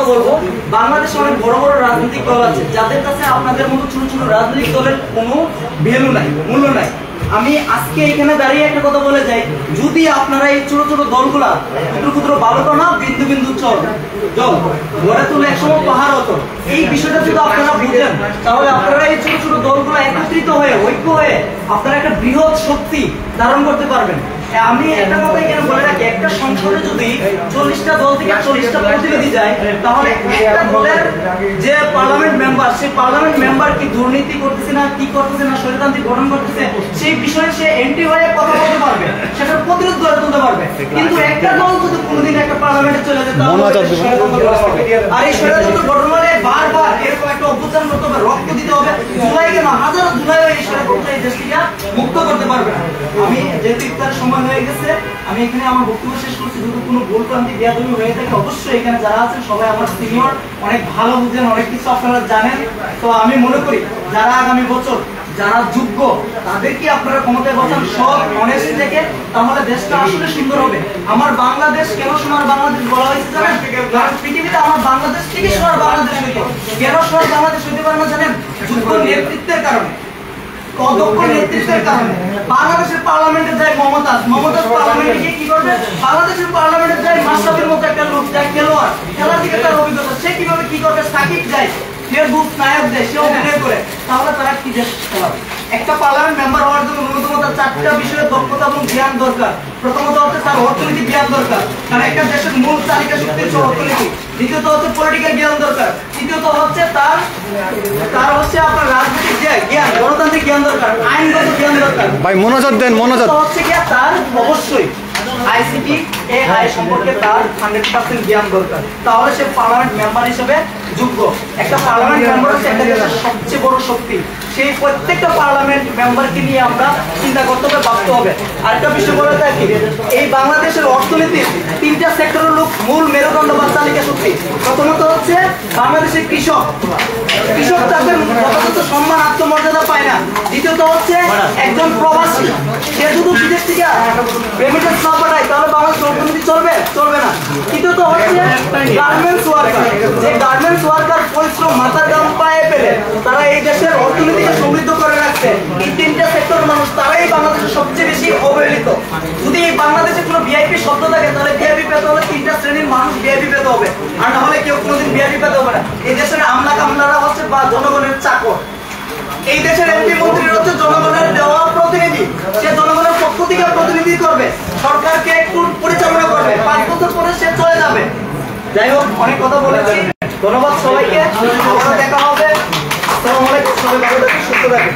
বলবো, বাংলাদেশে অনেক বড় বড় রাজনৈতিক দল আছে যাদের কাছে আপনাদের মতো ছোট ছোট রাজনৈতিক দলের কোনো ভ্যালু নাই, মূল্য নাই। আমি আজকে এখানে দাঁড়িয়ে একটা কথা বলে যাই, যদি আপনারা এই ছোট ছোট দলগুলা ক্ষুদ্র ক্ষুদ্র বালুকণা বিন্দু বিন্দু জল গড়ে তুলে একসময় পাহাড় হতো, এই বিষয়টা যদি আপনারা বুঝেন তাহলে আপনারা এই ছোট ছোট দলগুলো একত্রিত হয়ে ঐক্য হয়ে আপনারা একটা বৃহৎ শক্তি ধারণ করতে পারবেন। আমি একটা কথা এখানে বলে রাখি, একটা সংসদে যদি 40টা দল থেকে 40টা প্রতিনিধি যায় তাহলে একটা দলের যে পার্লামেন্ট মেম্বার, সেই পার্লামেন্ট মেম্বার কি দুর্নীতি করতেছে না, কি করতেছে না, স্বৈরতান্ত্রিক গঠন করতেছে, সেই বিষয়ে সে এন্টি হয়ে কথা বলতে পারবে, সেটার প্রতিরোধ গড়ে তুলতে পারবে। কিন্তু একটা দল যদি কোনোদিন একটা পার্লামেন্টে চলে যায় আর এই স্বৈরতন্ত্র গঠন হলে বারবার এরকম একটা অভ্যুত্থান করতে হবে, রক্ত দিতে হবে, জুলাই কেন হাজারো জুলাই এই স্বৈরতন্ত্র এই দেশটিকে মুক্ত করতে পারবে না। আমি যেহেতু ইফতারের সময় হয়ে গেছে, আমি এখানে আমার বক্তব্য শেষ করছি। যদি কোনো ভুলভ্রান্তি বেয়াদবি হয়ে থাকে অবশ্যই এখানে যারা আছেন সবাই আমার সিনিয়র, অনেক ভালো বুঝেন, অনেক কিছু আপনারা জানেন। তো আমি মনে করি যারা আগামী বছর যারা যোগ্য তাদেরকে আপনারা ক্ষমতায় বসান সব অনেস্ট থেকে, তাহলে দেশটা আসলে সুন্দর হবে। আমার বাংলাদেশ কেন সোনার বাংলাদেশ বলা হয়েছে জানেন? কারণ পৃথিবীতে আমার বাংলাদেশ থেকে সোনার বাংলাদেশ হইতো। কেন সোনার বাংলাদেশ হইতে পারে না জানেন? যোগ্য নেতৃত্বের কারণে, অদক্ষ নেতৃত্বের কারণে। বাংলাদেশের পার্লামেন্টে যায় মমতাজ পার্লামেন্টে গিয়ে কি করবে? বাংলাদেশের পার্লামেন্টে যায় মাশরাফির মতো একটা লোক, যায় খেলোয়াড়, খেলার দিকে তার অভিজ্ঞতা, সে কিভাবে কি করবে? সাকিব যায়, ফেসবুক নায়ক দেয়, সে অভিনয় করে, তাহলে তারা কি দেশ চালাবে? একটা পার্লামেন্ট মেম্বার হওয়ার জন্য ন্যূনতম তার 4টা বিষয়ে দক্ষতা এবং জ্ঞান দরকার। প্রথমত হচ্ছে তার অর্থনৈতিক জ্ঞান দরকার, কারণ একটা দেশের মূল চালিকা শক্তি হচ্ছে অর্থনীতি। দ্বিতীয়ত হচ্ছে পলিটিক্যাল জ্ঞান দরকার। তৃতীয়ত হচ্ছে তার হচ্ছে আপনার রাজনৈতিক যে জ্ঞান, গণতান্ত্রিক জ্ঞান দরকার, আইনগত জ্ঞান দরকার। ভাই মনোযোগ দেন, মনোযোগ হচ্ছে কি তার অবশ্যই আইসিটি এআই সম্পর্কে তার 100% জ্ঞান দরকার, তাহলে সে পার্লামেন্ট মেম্বার হিসেবে যোগ্য। একটা পার্লামেন্ট মেম্বার হচ্ছে একটা দেশের সবচেয়ে বড় শক্তি, সেই প্রত্যেকটা পার্লামেন্ট মেম্বারকে নিয়ে আমরা চিন্তা করতে হবে, ভাবতে হবে। আরেকটা বিষয় বলে থাকি, এই বাংলাদেশের অর্থনীতির 3টা সেক্টরের লোক মূল মেরুদণ্ড বা চালিকা শক্তি। প্রথমত হচ্ছে বাংলাদেশের কৃষক তাদের যথাযথ সম্মান আত্মমর্যাদা পায় না। দ্বিতীয়ত হচ্ছে একজন প্রবাসী, সে শুধু বিদেশ থেকে রেমিটেন্স না পাঠায় তাহলে বাংলাদেশ অর্থনীতি চলবে না। তৃতীয়ত হচ্ছে গার্মেন্টস ওয়ার্কার, যে গার্মেন্টস ওয়ার্কার পরিশ্রম মাথার গাম পায়ে পেলে তারা এই দেশের অর্থনীতিকে সমৃদ্ধ করে রাখছে। এই 3টা সেক্টর মানুষ, তারাই বাংলাদেশের সবচেয়ে বেশি অবহেলিত। যদি এই বাংলাদেশে কোনো ভিআইপি শব্দ থাকে তাহলে ভিআইপি পেতে হলে 3টা শ্রেণীর মানুষ ভিআইপি পেতে হবে, আর না হলে কেউ কোনোদিন ভিআইপি পেতে হবে না। এই দেশের আমলা কামলারা হচ্ছে বা জনগণের চাকর। এই দেশের এমপি মন্ত্রী হচ্ছে জনগণের দেওয়া প্রতিনিধি, সে জনগণের পক্ষ থেকে প্রতিনিধি করবে, সরকারকে একটু পরিচালনা করবে, 5 বছর পরে সে চলে যাবে। যাই হোক, অনেক কথা বলেছি, ধন্যবাদ সবাইকে, আবারও দেখা হবে। আসসালামু আলাইকুম, সবাই ভালো থাকুন, সুস্থ থাকুন।